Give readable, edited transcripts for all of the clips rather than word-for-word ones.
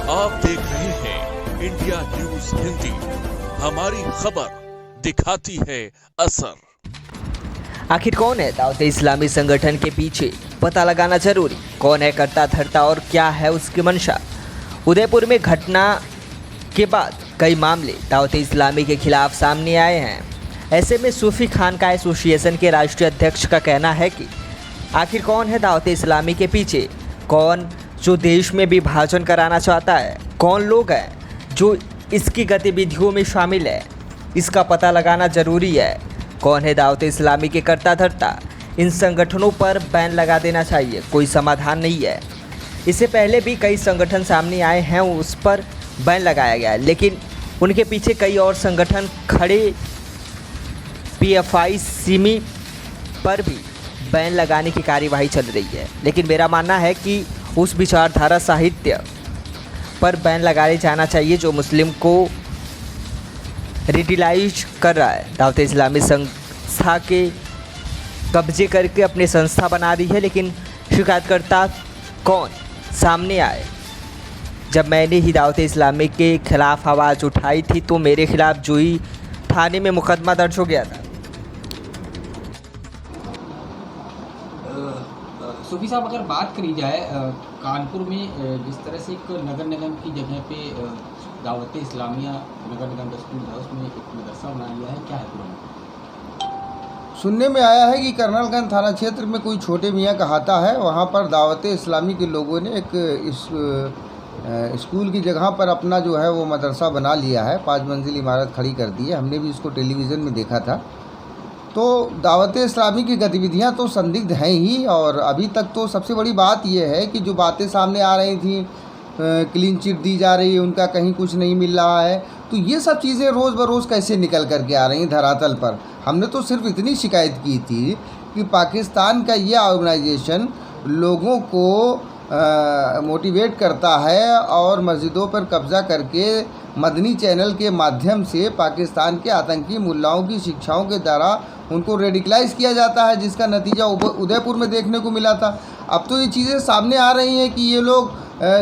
आप देख रहे हैं इंडिया न्यूज हिंदी। हमारी खबर दिखाती है असर। आखिर कौन है दावते इस्लामी संगठन के पीछे, पता लगाना जरूरी। कौन है करता धरता और क्या है उसकी मंशा। उदयपुर में घटना के बाद कई मामले दावते इस्लामी के खिलाफ सामने आए हैं। ऐसे में सूफी खानका एसोसिएशन के राष्ट्रीय अध्यक्ष का कहना है कि आखिर कौन है दावते इस्लामी के पीछे, कौन जो देश में विभाजन कराना चाहता है, कौन लोग हैं जो इसकी गतिविधियों में शामिल है, इसका पता लगाना ज़रूरी है। कौन है दावते इस्लामी के करता धरता। इन संगठनों पर बैन लगा देना चाहिए, कोई समाधान नहीं है। इससे पहले भी कई संगठन सामने आए हैं, उस पर बैन लगाया गया है, लेकिन उनके पीछे कई और संगठन खड़े। PFI सिमी पर भी बैन लगाने की कार्यवाही चल रही है, लेकिन मेरा मानना है कि उस विचारधारा साहित्य पर बैन लगाए जाना चाहिए जो मुस्लिम को रेडिकलाइज कर रहा है। दावते इस्लामी संस्था के कब्जे करके अपनी संस्था बना दी है, लेकिन शिकायतकर्ता कौन सामने आए। जब मैंने ही दावते इस्लामी के खिलाफ आवाज़ उठाई थी तो मेरे खिलाफ जुही थाने में मुकदमा दर्ज हो गया था। सूफी साहब, अगर बात करी जाए कानपुर में जिस तरह से एक नगर निगम की जगह पे दावते इस्लामिया नगर निगम का स्कूल है, उसमें एक मदरसा बना लिया है, क्या है पूरा? सुनने में आया है कि कर्नलगंज थाना क्षेत्र में कोई छोटे मियाँ कहाता है, वहाँ पर दावते इस्लामी के लोगों ने एक स्कूल की जगह पर अपना जो है वो मदरसा बना लिया है। 5 मंजिल इमारत खड़ी कर दी है। हमने भी इसको टेलीविज़न में देखा था। तो दावते इस्लामी की गतिविधियां तो संदिग्ध हैं ही, और अभी तक तो सबसे बड़ी बात यह है कि जो बातें सामने आ रही थी, क्लीन चिट दी जा रही है, उनका कहीं कुछ नहीं मिल रहा है, तो ये सब चीज़ें रोज़ बरोज़ कैसे निकल कर के आ रही हैं धरातल पर। हमने तो सिर्फ इतनी शिकायत की थी कि पाकिस्तान का ये ऑर्गेनाइजेशन लोगों को मोटिवेट करता है और मस्जिदों पर कब्ज़ा करके मदनी चैनल के माध्यम से पाकिस्तान के आतंकी मुल्लाओं की शिक्षाओं के द्वारा उनको रेडिकलाइज किया जाता है, जिसका नतीजा उदयपुर में देखने को मिला था। अब तो ये चीज़ें सामने आ रही हैं कि ये लोग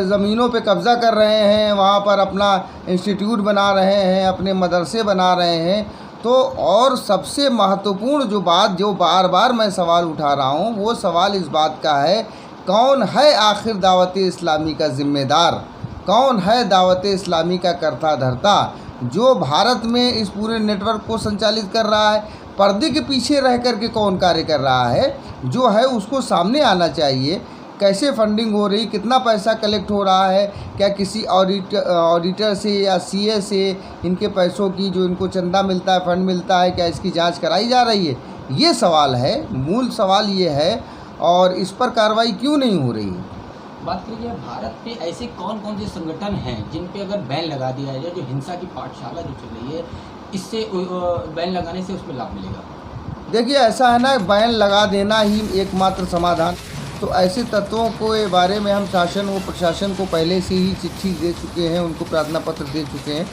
ज़मीनों पे कब्ज़ा कर रहे हैं, वहाँ पर अपना इंस्टीट्यूट बना रहे हैं, अपने मदरसे बना रहे हैं। तो और सबसे महत्वपूर्ण जो बात, जो बार बार मैं सवाल उठा रहा हूँ, वो सवाल इस बात का है, कौन है आखिर दावते इस्लामी का ज़िम्मेदार, कौन है दावते इस्लामी का करता धरता, जो भारत में इस पूरे नेटवर्क को संचालित कर रहा है। पर्दे के पीछे रह कर के कौन कार्य कर रहा है, जो है उसको सामने आना चाहिए। कैसे फंडिंग हो रही, कितना पैसा कलेक्ट हो रहा है, क्या किसी ऑडिटर से या CA से इनके पैसों की जो इनको चंदा मिलता है, फंड मिलता है, क्या इसकी जांच कराई जा रही है। ये सवाल है, मूल सवाल ये है, और इस पर कार्रवाई क्यों नहीं हो रही है। बात करिए भारत में ऐसे कौन कौन से संगठन हैं जिन पे अगर बैन लगा दिया जाए, जो हिंसा की पाठशाला जो चल रही है, इससे बैन लगाने से उसमें लाभ मिलेगा? देखिए, ऐसा है ना, बैन लगा देना ही एकमात्र समाधान। तो ऐसे तत्वों के बारे में हम शासन व प्रशासन को पहले से ही चिट्ठी दे चुके हैं, उनको प्रार्थना पत्र दे चुके हैं।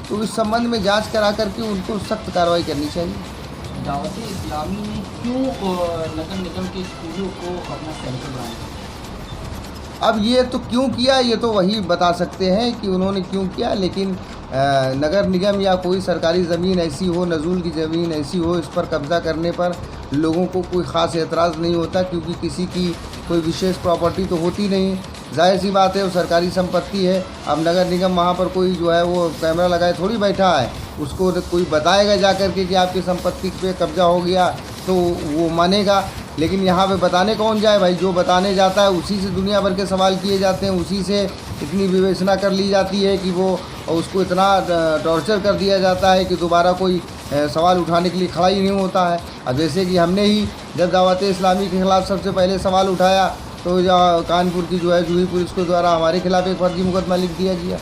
तो इस संबंध में जांच करा करके उनको सख्त कार्रवाई करनी चाहिए। दावते इस्लामी ने क्यों नगर निगम के स्कूलों को अपना सेंटर बनाया? अब ये तो क्यों किया, ये तो वही बता सकते हैं कि उन्होंने क्यों किया, लेकिन नगर निगम या कोई सरकारी ज़मीन ऐसी हो, नज़ूल की ज़मीन ऐसी हो, इस पर कब्ज़ा करने पर लोगों को कोई ख़ास एतराज़ नहीं होता, क्योंकि किसी की कोई विशेष प्रॉपर्टी तो होती नहीं। जाहिर सी बात है, वो सरकारी संपत्ति है। अब नगर निगम वहाँ पर कोई जो है वो कैमरा लगाए थोड़ी बैठा है, उसको कोई बताएगा जा कर के कि आपकी संपत्ति पे कब्ज़ा हो गया तो वो मानेगा। लेकिन यहाँ पे बताने कौन जाए भाई, जो बताने जाता है उसी से दुनिया भर के सवाल किए जाते हैं, उसी से इतनी विवेचना कर ली जाती है कि वो उसको इतना टॉर्चर कर दिया जाता है कि दोबारा कोई सवाल उठाने के लिए खड़ा ही नहीं होता है। अब जैसे कि हमने ही जब दावते इस्लामी के ख़िलाफ़ सबसे पहले सवाल उठाया तो कानपुर की जो है जूही पुलिस के द्वारा हमारे खिलाफ़ एक फर्जी मुकदमा लिख दिया गया।